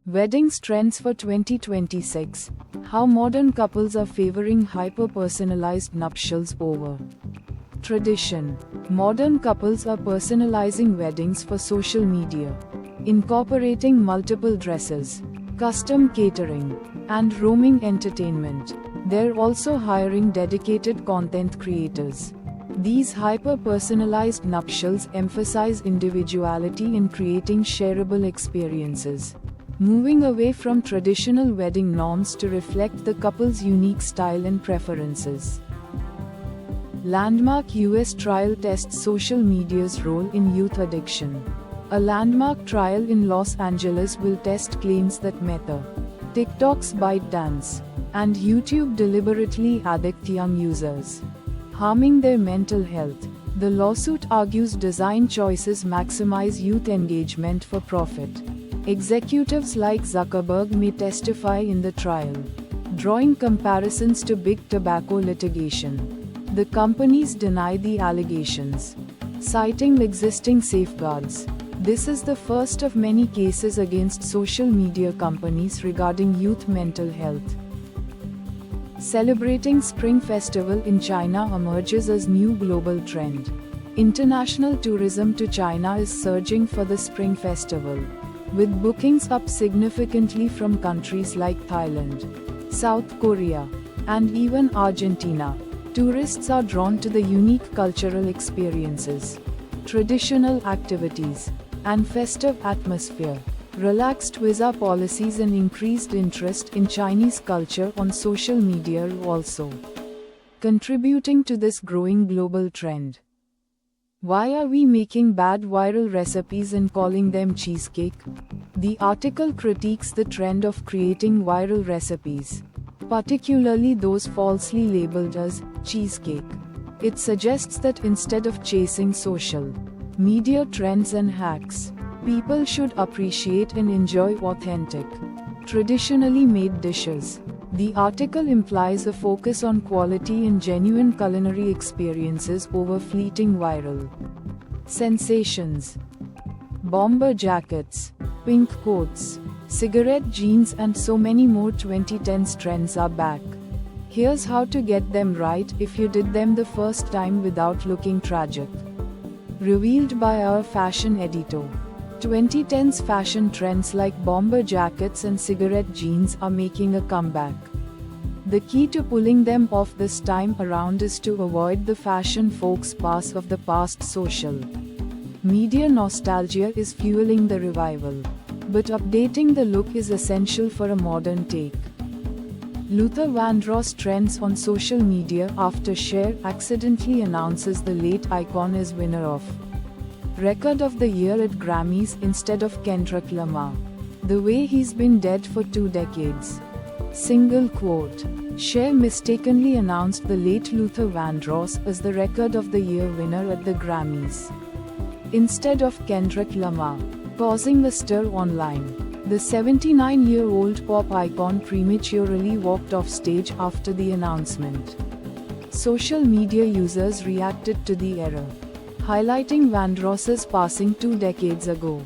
Weddings trends for 2026. How modern couples are favoring hyper-personalized nuptials over tradition. Modern couples are personalizing weddings for social media, incorporating multiple dresses, custom catering, and roaming entertainment. They're also hiring dedicated content creators. These hyper-personalized nuptials emphasize individuality in creating shareable experiences, moving away from traditional wedding norms to reflect the couple's unique style and preferences. Landmark US trial tests social media's role in youth addiction. A landmark trial in Los Angeles will test claims that Meta, TikTok's ByteDance, and YouTube deliberately addict young users, harming their mental health. The lawsuit argues design choices maximize youth engagement for profit. Executives like Zuckerberg may testify in the trial, drawing comparisons to big tobacco litigation. The companies deny the allegations, citing existing safeguards. This is the first of many cases against social media companies regarding youth mental health. Celebrating Spring Festival in China emerges as new global trend. International tourism to China is surging for the Spring Festival, with bookings up significantly from countries like Thailand, South Korea, and even Argentina. Tourists are drawn to the unique cultural experiences, traditional activities, and festive atmosphere. Relaxed visa policies and increased interest in Chinese culture on social media are also contributing to this growing global trend. Why are we making bad viral recipes and calling them cheesecake? The article critiques the trend of creating viral recipes, particularly those falsely labeled as cheesecake. It suggests that instead of chasing social media trends and hacks, people should appreciate and enjoy authentic, traditionally made dishes. The article implies a focus on quality and genuine culinary experiences over fleeting viral sensations. Bomber jackets, pink coats, cigarette jeans, and so many more 2010s trends are back. Here's how to get them right if you did them the first time without looking tragic. Revealed by our fashion editor. 2010s fashion trends like bomber jackets and cigarette jeans are making a comeback. The key to pulling them off this time around is to avoid the fashion faux pas of the past. Social media nostalgia is fueling the revival, but updating the look is essential for a modern take. Luther Vandross trends on social media after Cher accidentally announces the late icon is winner of Record of the Year at Grammys instead of Kendrick Lamar. The way he's been dead for 2 decades. Single quote. Cher mistakenly announced the late Luther Vandross as the Record of the Year winner at the Grammys, instead of Kendrick Lamar, causing a stir online. The 79-year-old pop icon prematurely walked off stage after the announcement. Social media users reacted to the error, highlighting Vandross's passing 2 decades ago.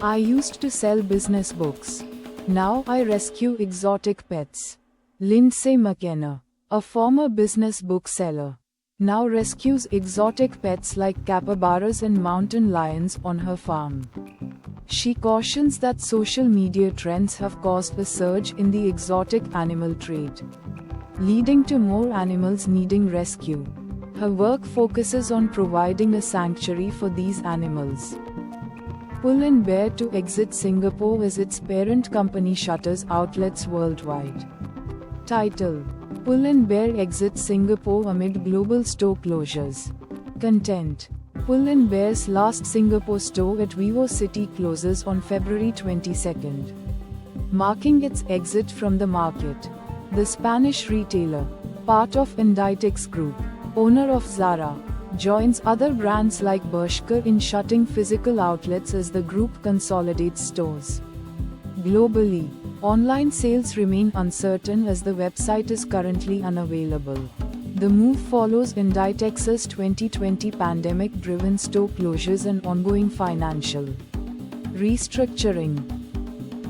I used to sell business books. Now I rescue exotic pets. Lindsay McKenna, a former business bookseller, now rescues exotic pets like capybaras and mountain lions on her farm. She cautions that social media trends have caused a surge in the exotic animal trade, leading to more animals needing rescue. Her work focuses on providing a sanctuary for these animals. Pull & Bear to exit Singapore as its parent company shutters outlets worldwide. Title: Pull & Bear exits Singapore amid global store closures. Content: Pull & Bear's last Singapore store at Vivo City closes on February 22, marking its exit from the market. The Spanish retailer, part of Inditex Group, owner of Zara, joins other brands like Bershka in shutting physical outlets as the group consolidates stores. Globally, online sales remain uncertain as the website is currently unavailable. The move follows Inditex's 2020 pandemic-driven store closures and ongoing financial restructuring.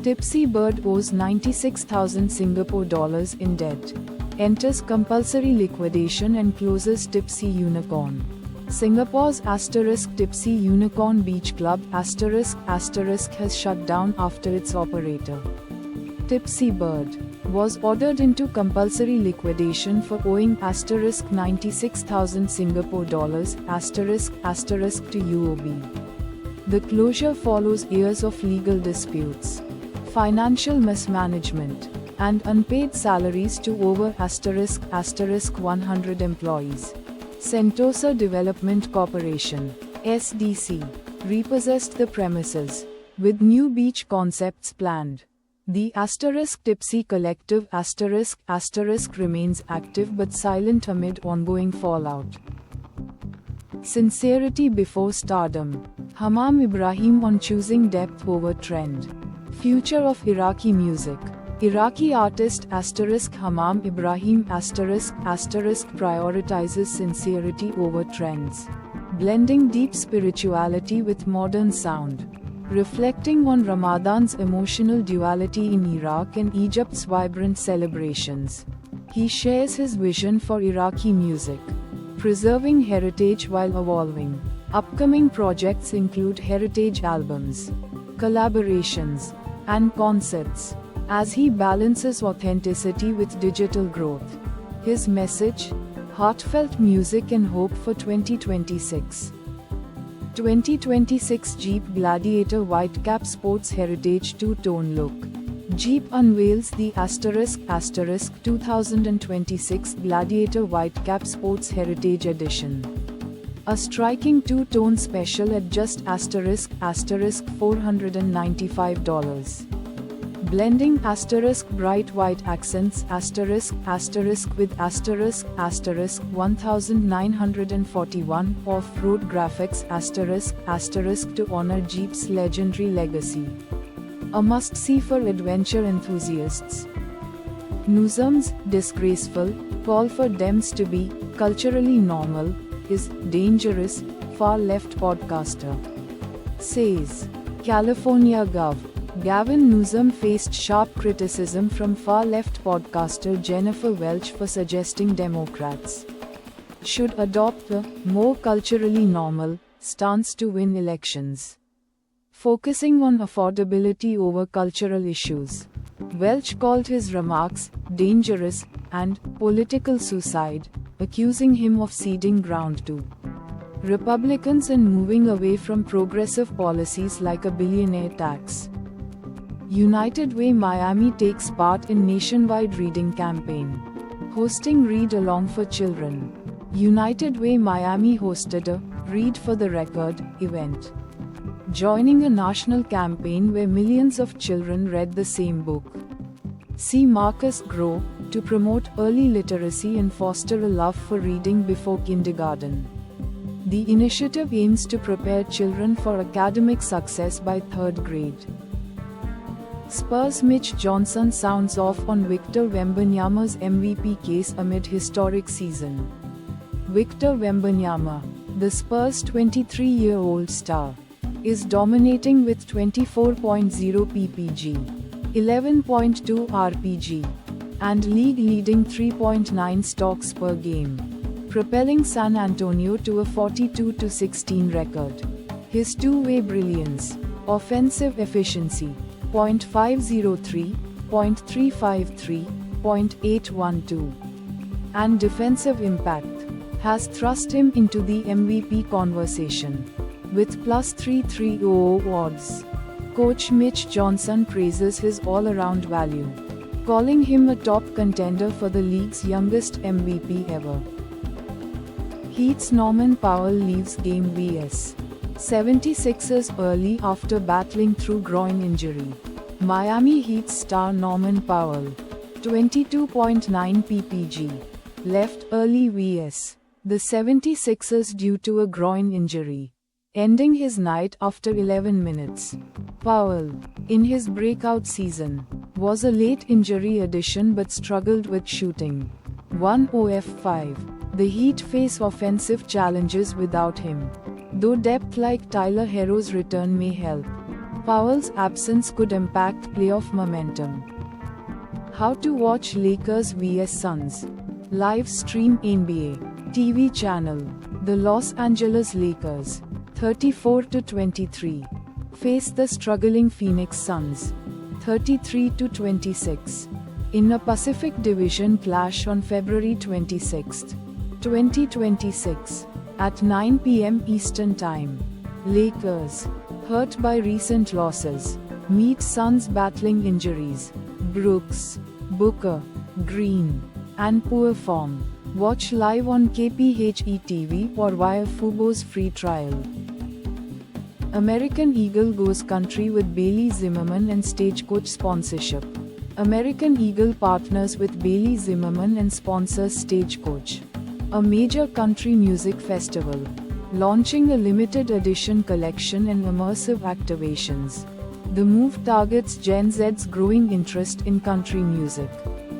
Tipsy Bird owes 96,000 Singapore dollars in debt. Enters compulsory liquidation and closes Tipsy Unicorn. Singapore's Tipsy Unicorn Beach Club has shut down after its operator, Tipsy Bird, was ordered into compulsory liquidation for owing 96,000 Singapore dollars to UOB. The closure follows years of legal disputes, financial mismanagement, and unpaid salaries to over *100 employees. Sentosa Development Corporation (SDC) repossessed the premises, with new beach concepts planned. The Tipsy Collective remains active but silent amid ongoing fallout. Sincerity before stardom. Hamam Ibrahim on choosing depth over trend. Future of Iraqi music. Iraqi artist Hamam Ibrahim prioritizes sincerity over trends, blending deep spirituality with modern sound. Reflecting on Ramadan's emotional duality in Iraq and Egypt's vibrant celebrations, he shares his vision for Iraqi music, preserving heritage while evolving. Upcoming projects include heritage albums, collaborations, and concerts, as he balances authenticity with digital growth. His message: heartfelt music and hope for 2026. 2026 Jeep Gladiator Whitecap Sports Heritage Two-Tone Look. Jeep unveils the ** 2026 Gladiator Whitecap Sports Heritage Edition. A striking two-tone special at just $495. Blending bright white accents with 1941 off-road graphics to honor Jeep's legendary legacy. A must-see for adventure enthusiasts. Nuzum's disgraceful call for Dems to be culturally normal is dangerous, far-left podcaster says. California Gov. Gavin Newsom faced sharp criticism from far-left podcaster Jennifer Welch for suggesting Democrats should adopt a more culturally normal stance to win elections, focusing on affordability over cultural issues. Welch called his remarks dangerous and political suicide, accusing him of ceding ground to Republicans and moving away from progressive policies like a billionaire tax. United Way Miami takes part in nationwide reading campaign, hosting Read Along for Children. United Way Miami hosted a Read for the Record event, joining a national campaign where millions of children read the same book. See Marcus Grow, to promote early literacy and foster a love for reading before kindergarten. The initiative aims to prepare children for academic success by third grade. Spurs' Mitch Johnson sounds off on Victor Wembanyama's MVP case amid historic season. Victor Wembanyama, the Spurs' 23-year-old star, is dominating with 24.0 ppg, 11.2 rpg, and league-leading 3.9 stocks per game, propelling San Antonio to a 42-16 record. His two-way brilliance, offensive efficiency, .503, .353, .812, and defensive impact, has thrust him into the MVP conversation. With +330 odds, coach Mitch Johnson praises his all-around value, calling him a top contender for the league's youngest MVP ever. Heat's Norman Powell leaves game vs. 76ers early after battling through groin injury. Miami Heat's star Norman Powell, 22.9 ppg, left early vs. the 76ers due to a groin injury, ending his night after 11 minutes. Powell, in his breakout season, was a late injury addition but struggled with shooting. 1-0-5. The Heat face offensive challenges without him, though depth like Tyler Herro's return may help. Powell's absence could impact playoff momentum. How to watch Lakers vs Suns. Live stream NBA TV channel. The Los Angeles Lakers, 34-23, face the struggling Phoenix Suns, 33-26, in a Pacific Division clash on February 26, 2026, at 9 p.m. Eastern Time. Lakers, hurt by recent losses, meet Suns battling injuries. Brooks, Booker, Green, and poor form. Watch live on KPHE TV or via Fubo's free trial. American Eagle goes country with Bailey Zimmerman and Stagecoach sponsorship. American Eagle partners with Bailey Zimmerman and sponsors Stagecoach, a major country music festival, launching a limited edition collection and immersive activations. The move targets Gen Z's growing interest in country music,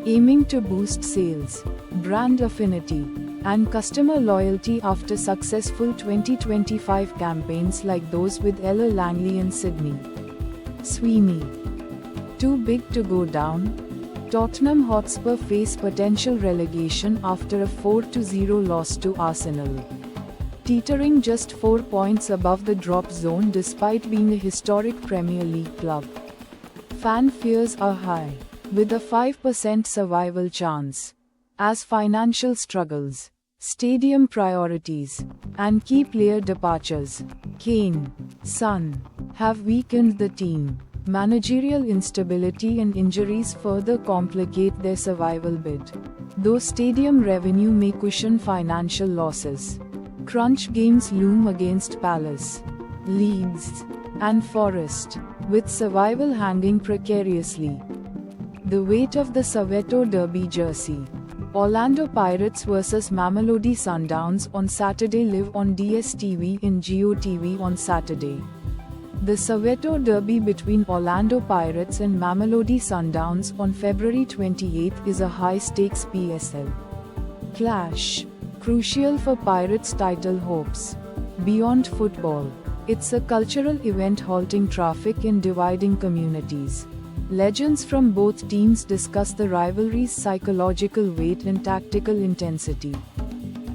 aiming to boost sales, brand affinity, and customer loyalty after successful 2025 campaigns like those with Ella Langley and Sydney Sweeney. Too big to go down? Tottenham Hotspur face potential relegation after a 4-0 loss to Arsenal, teetering just 4 points above the drop zone despite being a historic Premier League club. Fan fears are high, with a 5% survival chance, as financial struggles, stadium priorities, and key player departures, Kane, Son, have weakened the team. Managerial instability and injuries further complicate their survival bid, though stadium revenue may cushion financial losses. Crunch games loom against Palace, Leeds, and Forest, with survival hanging precariously. The weight of the Soweto Derby jersey. Orlando Pirates vs Mamelodi Sundowns on Saturday live on DStv in GeoTV on Saturday. The Soweto Derby between Orlando Pirates and Mamelodi Sundowns on February 28 is a high-stakes PSL clash, crucial for Pirates' title hopes. Beyond football, it's a cultural event halting traffic and dividing communities. Legends from both teams discuss the rivalry's psychological weight and tactical intensity,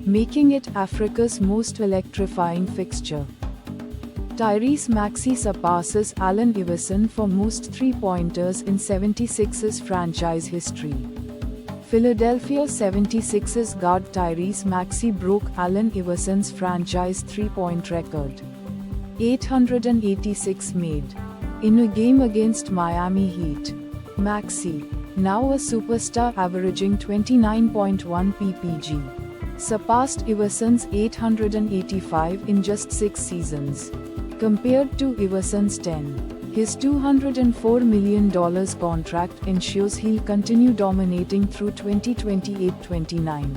making it Africa's most electrifying fixture. Tyrese Maxey surpasses Allen Iverson for most three-pointers in 76ers franchise history. Philadelphia 76ers guard Tyrese Maxey broke Allen Iverson's franchise three-point record, 886 made, in a game against Miami Heat. Maxey, now a superstar averaging 29.1 ppg, surpassed Iverson's 885 in just 6 seasons. Compared to Iverson's 10, his $204 million contract ensures he'll continue dominating through 2028-29.